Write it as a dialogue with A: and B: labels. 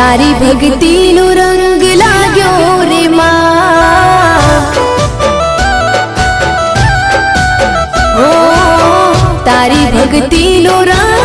A: तारी भक्ति नो रंग लाग्यो रे मां। ओ तारी भक्ति नो रंग